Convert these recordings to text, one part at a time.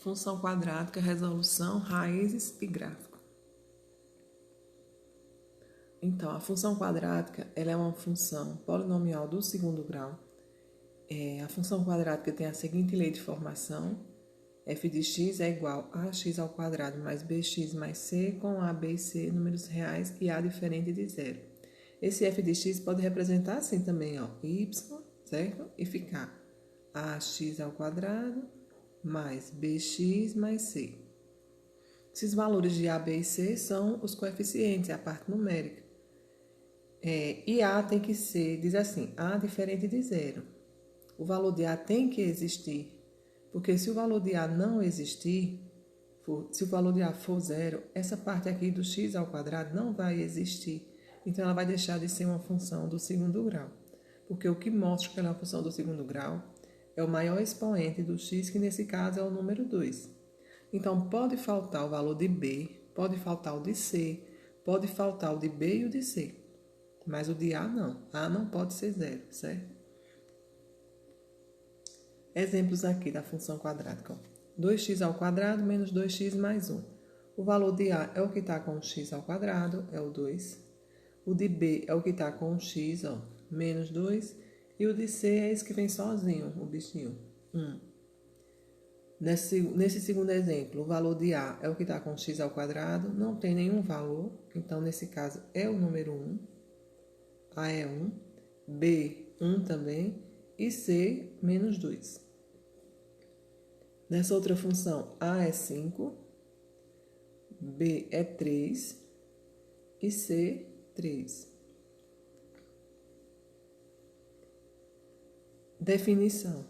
Função quadrática, resolução, raízes e gráfico. Então, a função quadrática ela é uma função polinomial do segundo grau. A função quadrática tem a seguinte lei de formação: f de x é igual a x ao quadrado mais bx mais c, com a, b e c números reais e a diferente de zero. Esse f de x pode representar assim também, ó, y, certo? E ficar ax ao quadrado mais bx mais c. Esses valores de a, b e c são os coeficientes, a parte numérica. E a tem que ser, diz assim, a diferente de zero. O valor de a tem que existir, porque se o valor de a não existir, se o valor de a for zero, essa parte aqui do x ao quadrado não vai existir. Então, ela vai deixar de ser uma função do segundo grau. Porque o que mostra que ela é uma função do segundo grau é o maior expoente do x, que nesse caso é o número 2. Então, pode faltar o valor de b, pode faltar o de c, pode faltar o de b e o de c. Mas o de a não. A não pode ser zero, certo? Exemplos aqui da função quadrática. 2x ao quadrado menos 2x mais 1. O valor de a é o que está com o x ao quadrado, é o 2. O de b é o que está com o x, ó, menos 2. E o de c é esse que vem sozinho, o bichinho, 1. Nesse segundo exemplo, o valor de a é o que está com x ao quadrado, não tem nenhum valor, então nesse caso é o número 1. A é 1, b 1 também, e c menos 2. Nessa outra função, a é 5, b é 3 e c 3. Definição.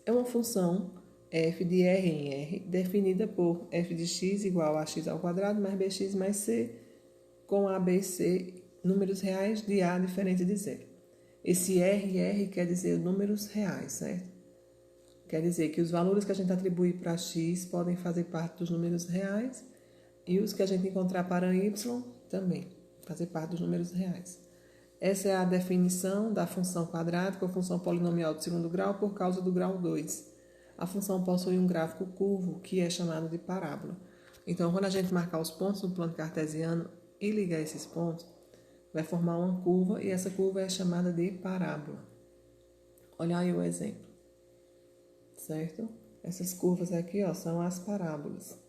É uma função f de r em r, definida por f de x igual a x ao quadrado mais bx mais c, com a, b e c números reais de a diferente de zero. Esse r quer dizer números reais, certo? Quer dizer que os valores que a gente atribui para x podem fazer parte dos números reais e os que a gente encontrar para y também, fazer parte dos números reais. Essa é a definição da função quadrática ou função polinomial do segundo grau por causa do grau 2. A função possui um gráfico curvo, que é chamado de parábola. Então, quando a gente marcar os pontos no plano cartesiano e ligar esses pontos, vai formar uma curva e essa curva é chamada de parábola. Olha aí o exemplo, certo? Essas curvas aqui, ó, são as parábolas.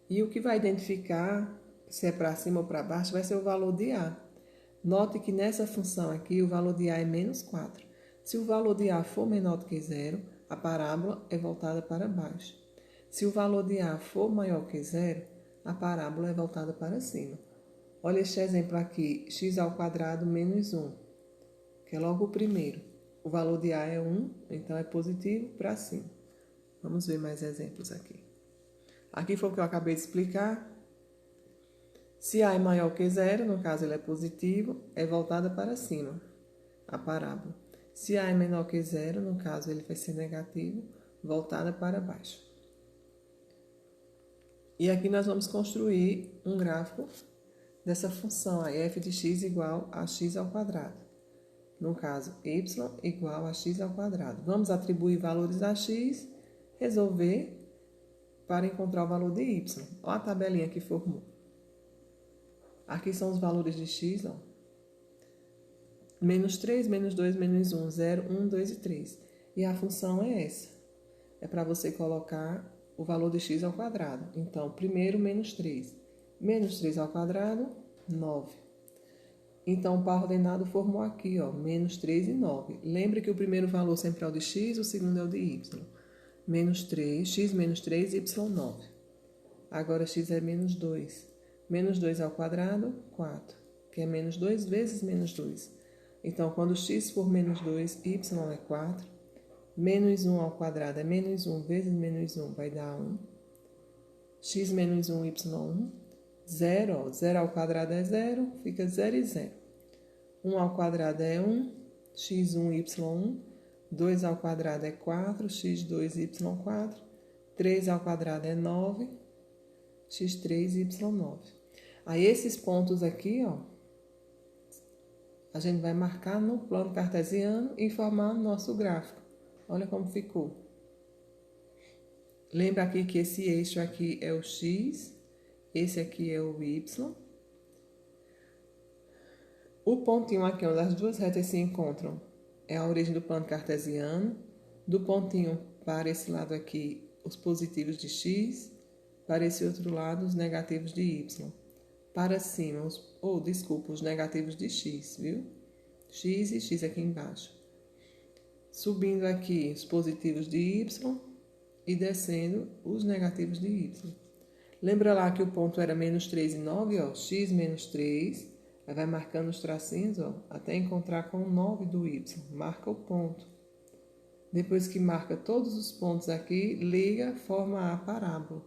E o que vai identificar se é para cima ou para baixo vai ser o valor de a. Note que nessa função aqui o valor de a é menos 4. Se o valor de a for menor do que zero, a parábola é voltada para baixo. Se o valor de a for maior que zero, a parábola é voltada para cima. Olha este exemplo aqui, x ao quadrado menos 1, que é logo o primeiro. O valor de a é 1, então é positivo para cima. Vamos ver mais exemplos aqui. Aqui foi o que eu acabei de explicar. Se a é maior que zero, no caso ele é positivo, é voltada para cima, a parábola. Se a é menor que zero, no caso ele vai ser negativo, voltada para baixo. E aqui nós vamos construir um gráfico dessa função, a f de x igual a x ao quadrado. No caso, y igual a x ao quadrado. Vamos atribuir valores a x, resolver para encontrar o valor de y. Olha a tabelinha que formou. Aqui são os valores de x, ó. Menos 3, menos 2, menos 1, 0, 1, 2 e 3. E a função é essa. É para você colocar o valor de x ao quadrado. Então, primeiro, menos 3. Menos 3 ao quadrado, 9. Então, o par ordenado formou aqui, ó, menos 3 e 9. Lembre que o primeiro valor sempre é o de x, o segundo é o de y. Menos 3, x menos 3, y 9. Agora, x é menos 2. Menos 2 ao quadrado, 4, que é menos 2 vezes menos 2. Então, quando x for menos 2, y é 4. Menos 1 ao quadrado é menos 1 vezes menos 1, vai dar 1. X menos 1, y 1. 0, ó, 0 ao quadrado é 0, fica 0 e 0. 1 ao quadrado é 1, x1, y1. 2 ao quadrado é 4, x2, y4. 3 ao quadrado é 9, x3, y9. Aí, esses pontos aqui, ó, a gente vai marcar no plano cartesiano e formar o nosso gráfico. Olha como ficou. Lembra aqui que esse eixo aqui é o x, esse aqui é o y. O pontinho aqui onde as duas retas se encontram é a origem do plano cartesiano. Do pontinho para esse lado aqui, os positivos de x, para esse outro lado, os negativos de y. Para cima, os negativos de x, viu? X e x aqui embaixo. Subindo aqui, os positivos de y e descendo os negativos de y. Lembra lá que o ponto era menos 3 e 9, ó, x menos 3, aí vai marcando os tracinhos, ó, até encontrar com o 9 do y, marca o ponto. Depois que marca todos os pontos aqui, liga, forma a parábola.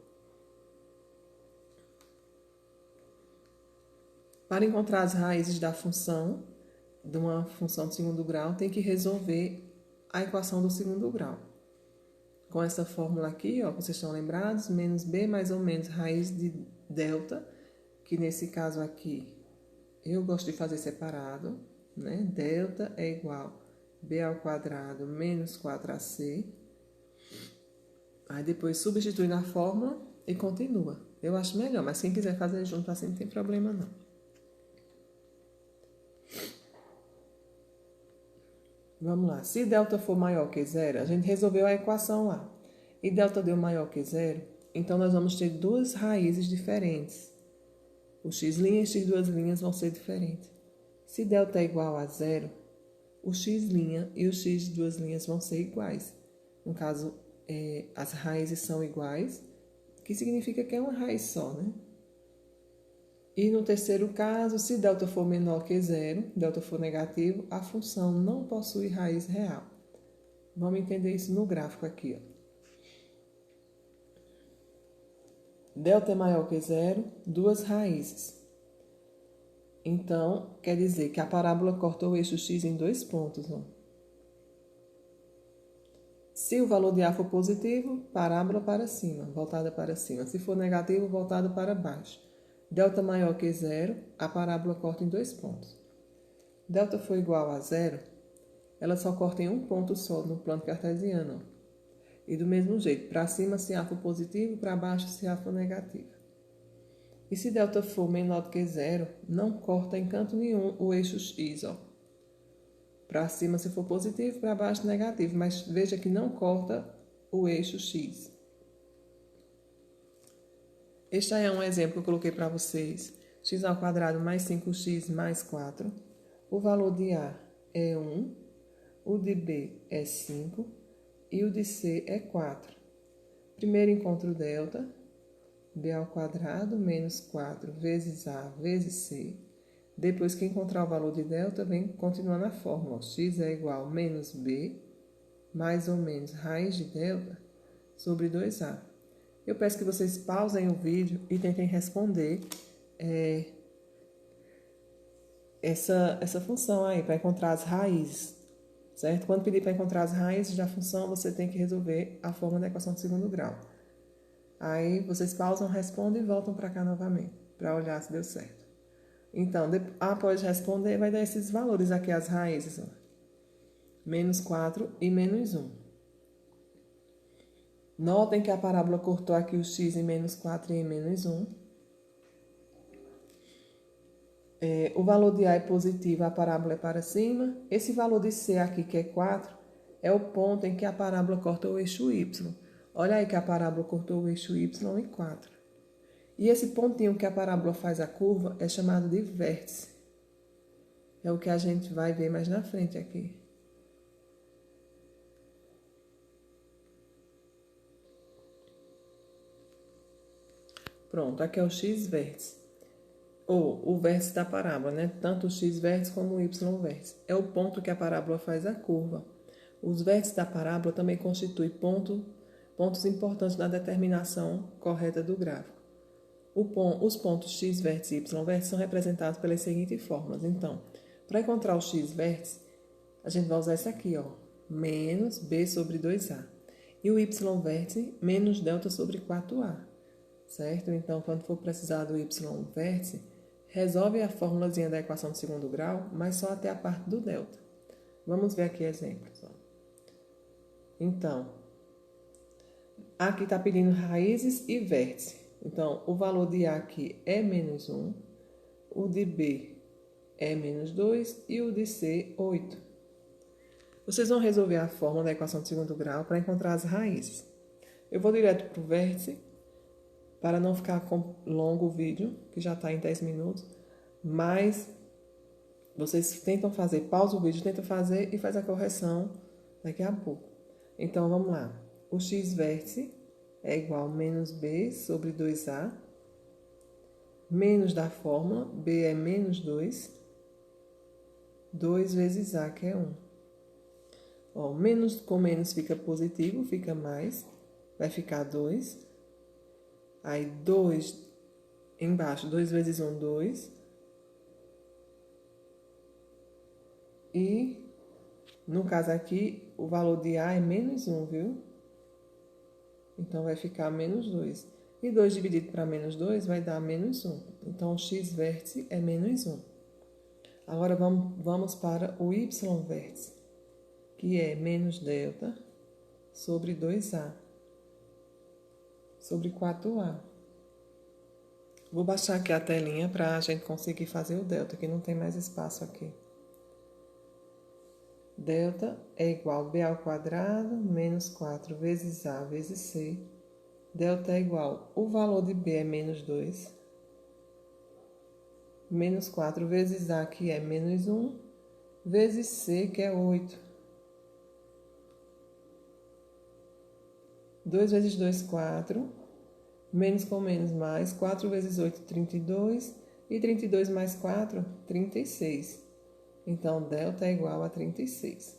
Para encontrar as raízes da função, de uma função de segundo grau, tem que resolver a equação do segundo grau. Com essa fórmula aqui, ó, vocês estão lembrados? Menos b mais ou menos raiz de delta, que nesse caso aqui, eu gosto de fazer separado, né? Delta é igual b ao quadrado menos 4ac. Aí depois substitui na fórmula e continua. Eu acho melhor, mas quem quiser fazer junto assim não tem problema não. Vamos lá. Se delta for maior que zero, a gente resolveu a equação lá. E delta deu maior que zero, então nós vamos ter duas raízes diferentes. O x' e x duas linhas vão ser diferentes. Se delta é igual a zero, o x' e o x duas linhas vão ser iguais. No caso, as raízes são iguais, que significa que é uma raiz só, né? E no terceiro caso, se delta for menor que zero, delta for negativo, a função não possui raiz real. Vamos entender isso no gráfico aqui, ó. Delta é maior que zero, duas raízes. Então, quer dizer que a parábola corta o eixo x em dois pontos, ó. Se o valor de A for positivo, parábola para cima, voltada para cima. Se for negativo, voltada para baixo. Delta maior que zero, a parábola corta em dois pontos. Delta for igual a zero, ela só corta em um ponto só no plano cartesiano. E do mesmo jeito, para cima se A for positivo, para baixo se A for negativo. E se delta for menor do que zero, não corta em canto nenhum o eixo x, ó. Para cima se for positivo, para baixo negativo, mas veja que não corta o eixo x. Este aí é um exemplo que eu coloquei para vocês. X ao quadrado mais 5x mais 4. O valor de A é 1, o de B é 5 e o de C é 4. Primeiro encontro delta, B ao quadrado menos 4 vezes A vezes C. Depois que encontrar o valor de delta, vem continuando a fórmula. X é igual a menos B, mais ou menos raiz de delta, sobre 2A. Eu peço que vocês pausem o vídeo e tentem responder essa função aí, para encontrar as raízes, certo? Quando pedir para encontrar as raízes da função, você tem que resolver a fórmula da equação de segundo grau. Aí vocês pausam, respondem e voltam para cá novamente, para olhar se deu certo. Então, após responder, vai dar esses valores aqui, as raízes, ó. Menos 4 e menos 1. Notem que a parábola cortou aqui o x em menos 4 e em menos 1. O valor de A é positivo, a parábola é para cima. Esse valor de C aqui, que é 4, é o ponto em que a parábola corta o eixo y. Olha aí que a parábola cortou o eixo y em 4. E esse pontinho que a parábola faz a curva é chamado de vértice. É o que a gente vai ver mais na frente aqui. Pronto, aqui é o x-vértice. Ou o vértice da parábola, né? Tanto o x-vértice como o y-vértice. É o ponto que a parábola faz a curva. Os vértices da parábola também constituem pontos importantes na determinação correta do gráfico. Os pontos x-vértice e y-vértice são representados pelas seguintes fórmulas. Então, para encontrar o x-vértice, a gente vai usar essa aqui, ó, menos b sobre 2a. E o y-vértice, menos delta sobre 4a. Certo? Então, quando for precisar do y-vértice, resolve a formulazinha da equação de segundo grau, mas só até a parte do delta. Vamos ver aqui exemplos. Ó. Então, Aqui está pedindo raízes e vértice. Então, o valor de A aqui é menos 1, o de B é menos 2 e o de C, 8. Vocês vão resolver a fórmula da equação de segundo grau para encontrar as raízes. Eu vou direto para o vértice, para não ficar longo o vídeo, que já está em 10 minutos, mas vocês tentam fazer, pausa o vídeo, tentam fazer e faz a correção daqui a pouco. Então, vamos lá. O x vértice é igual a menos b sobre 2a, menos da fórmula, b é menos 2, 2 vezes a, que é 1. Ó, menos com menos fica positivo, fica mais, vai ficar 2. Aí, 2 embaixo, 2 vezes 1, 2. E, no caso aqui, o valor de A é menos 1, viu? Então, vai ficar menos 2. E 2 dividido para menos 2 vai dar menos 1. Então, o x vértice é menos 1. Agora, vamos para o y vértice, que é menos delta sobre 2a, sobre 4a. Vou baixar aqui a telinha para a gente conseguir fazer o delta, que não tem mais espaço aqui. Delta é igual a b ao quadrado menos 4 vezes a vezes c. Delta é igual, o valor de b é menos 2, menos 4 vezes a, que é menos 1, vezes c, que é 8. 2 vezes 2, 4. Menos com menos mais. 4 vezes 8, 32. E 32 mais 4, 36. Então, delta é igual a 36.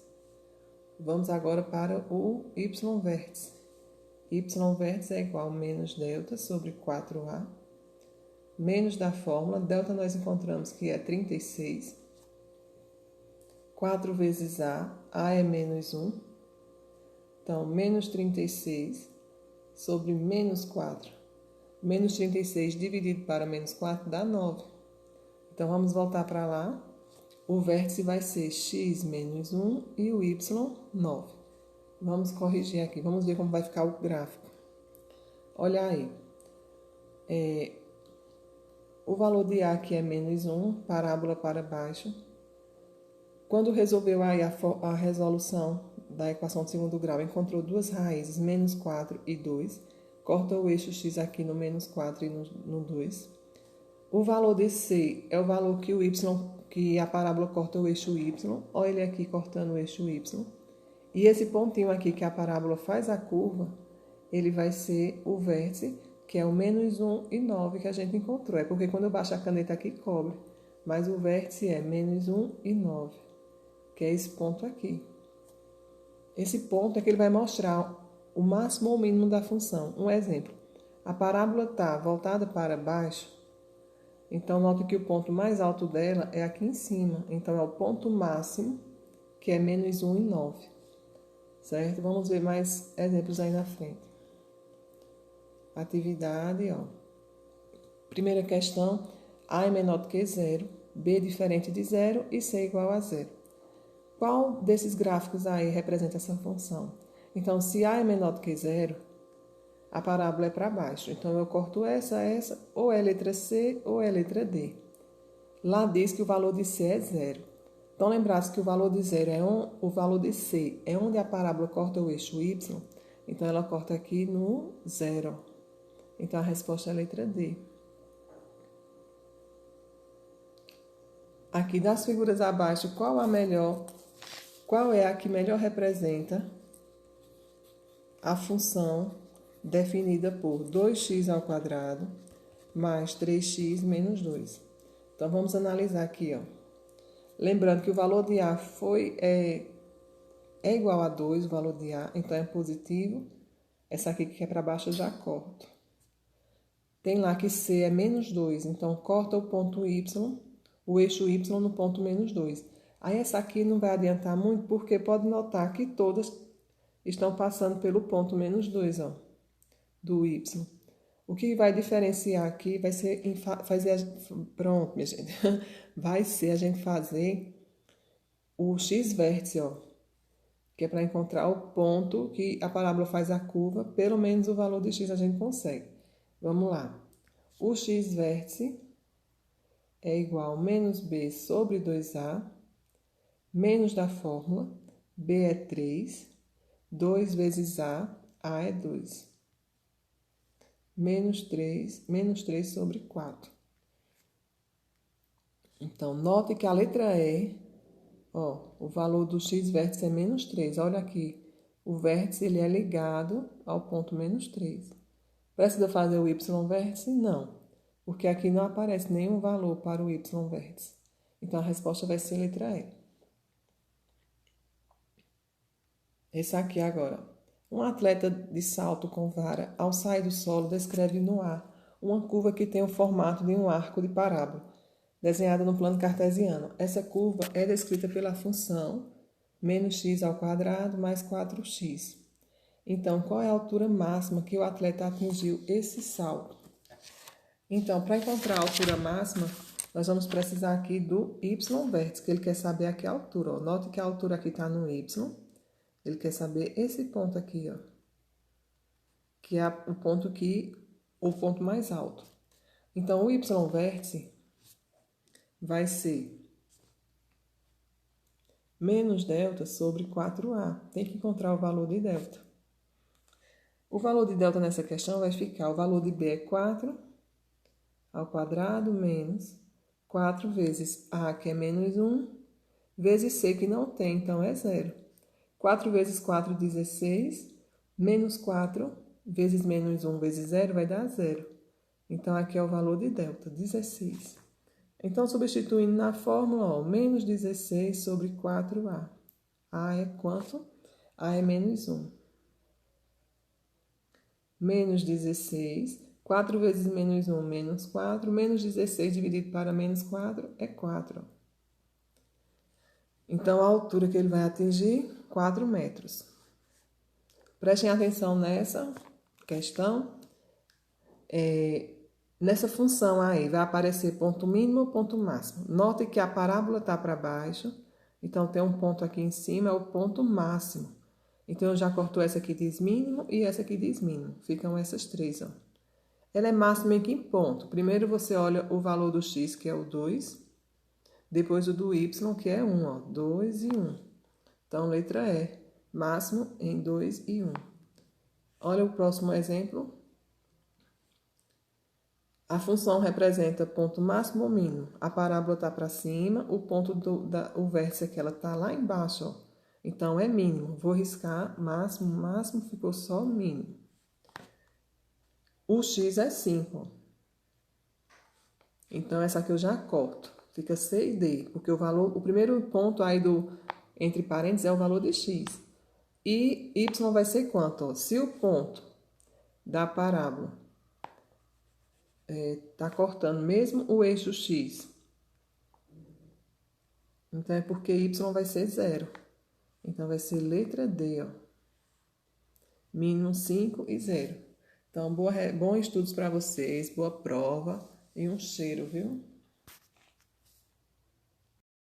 Vamos agora para o y vértice. Y vértice é igual a menos delta sobre 4a. Menos da fórmula. Delta nós encontramos que é 36. 4 vezes a é menos 1. Então, menos 36 sobre menos 4. Menos 36 dividido para menos 4 dá 9. Então, vamos voltar para lá. O vértice vai ser x menos 1 e o y, 9. Vamos corrigir aqui. Vamos ver como vai ficar o gráfico. Olha aí. O valor de A aqui é menos 1, parábola para baixo. Quando resolveu aí a resolução da equação de segundo grau, encontrou duas raízes, menos 4 e 2. Corta o eixo x aqui no menos 4 e no 2. O valor de C é o valor que o y, que a parábola corta o eixo y. Olha ele aqui cortando o eixo y. E esse pontinho aqui que a parábola faz a curva, ele vai ser o vértice, que é o menos 1 e 9 que a gente encontrou. É porque quando eu baixo a caneta aqui, cobre. Mas o vértice é menos 1 e 9, que é esse ponto aqui. Esse ponto é que ele vai mostrar o máximo ou mínimo da função. Um exemplo, a parábola está voltada para baixo, então note que o ponto mais alto dela é aqui em cima. Então, é o ponto máximo, que é menos 1 e 9. Certo? Vamos ver mais exemplos aí na frente. Atividade, ó. Primeira questão, A é menor do que 0, B diferente de 0 e C igual a 0. Qual desses gráficos aí representa essa função? Então, se A é menor do que 0, a parábola é para baixo. Então, eu corto essa, ou é letra C ou é letra D. Lá diz que o valor de C é 0. Então, lembrasse que o valor de 0 o valor de C é onde a parábola corta o eixo Y. Então, ela corta aqui no 0. Então, a resposta é a letra D. Aqui das figuras abaixo, qual é a que melhor representa a função definida por 2x ao quadrado mais 3x menos 2. Então, vamos analisar aqui, ó. Lembrando que o valor de A é igual a 2, o valor de A, então é positivo. Essa aqui que é para baixo eu já corto. Tem lá que C é menos 2, então corta o ponto Y, o eixo Y no ponto menos 2. Aí essa aqui não vai adiantar muito, porque pode notar que todas estão passando pelo ponto menos 2, ó, do Y. O que vai diferenciar aqui vai ser pronto, minha gente. Vai ser a gente fazer o x vértice, ó, que é para encontrar o ponto que a parábola faz a curva, pelo menos o valor de x a gente consegue. Vamos lá. O x vértice é igual a menos b sobre 2a, menos da fórmula, b é 3, 2 vezes a é 2. Menos 3 sobre 4. Então, note que a letra E, o valor do x vértice é menos 3. Olha aqui, o vértice ele é ligado ao ponto menos 3. Precisa fazer o y vértice? Não, porque aqui não aparece nenhum valor para o y vértice. Então, a resposta vai ser a letra E. Esse aqui agora. Um atleta de salto com vara, ao sair do solo, descreve no ar uma curva que tem o formato de um arco de parábola, desenhada no plano cartesiano. Essa curva é descrita pela função menos x ao quadrado mais 4x. Então, qual é a altura máxima que o atleta atingiu esse salto? Então, para encontrar a altura máxima, nós vamos precisar aqui do y vértice, que ele quer saber aqui a altura. Note que a altura aqui está no y. Ele quer saber esse ponto aqui, que é o ponto mais alto. Então, o y vértice vai ser menos delta sobre 4a. Tem que encontrar o valor de delta. O valor de delta nessa questão vai ficar, o valor de b é 4 ao quadrado menos 4 vezes a, que é menos 1, vezes c, que não tem, então é 0. 4 vezes 4, 16, menos 4 vezes menos 1 vezes 0 vai dar 0. Então, aqui é o valor de delta, 16. Então, substituindo na fórmula, menos 16 sobre 4a. A é quanto? A é menos 1. Menos 16, 4 vezes menos 1, menos 4. Menos 16 dividido para menos 4 é 4. Então, a altura que ele vai atingir, 4 metros. Prestem atenção nessa questão. Nessa função aí, vai aparecer ponto mínimo ou ponto máximo. Note que a parábola está para baixo, então tem um ponto aqui em cima, é o ponto máximo. Então, eu já corto essa aqui diz mínimo e essa aqui diz mínimo. Ficam essas três, Ela é máxima em que ponto? Primeiro você olha o valor do x, que é o 2. Depois o do y, que é 1, 2 e 1. Então, letra E, máximo em 2 e 1. Olha o próximo exemplo. A função representa ponto máximo ou mínimo. A parábola está para cima, o ponto o vértice aqui, ela está lá embaixo, Então, é mínimo. Vou riscar máximo, máximo, ficou só mínimo. O x é 5. Então, essa aqui eu já corto. Fica 6D, porque o primeiro ponto aí entre parênteses é o valor de x. E y vai ser quanto? Se o ponto da parábola está cortando mesmo o eixo x, então é porque y vai ser 0. Então, vai ser letra D, Mínimo 5 e 0. Então, bons estudos para vocês, boa prova e um cheiro, viu?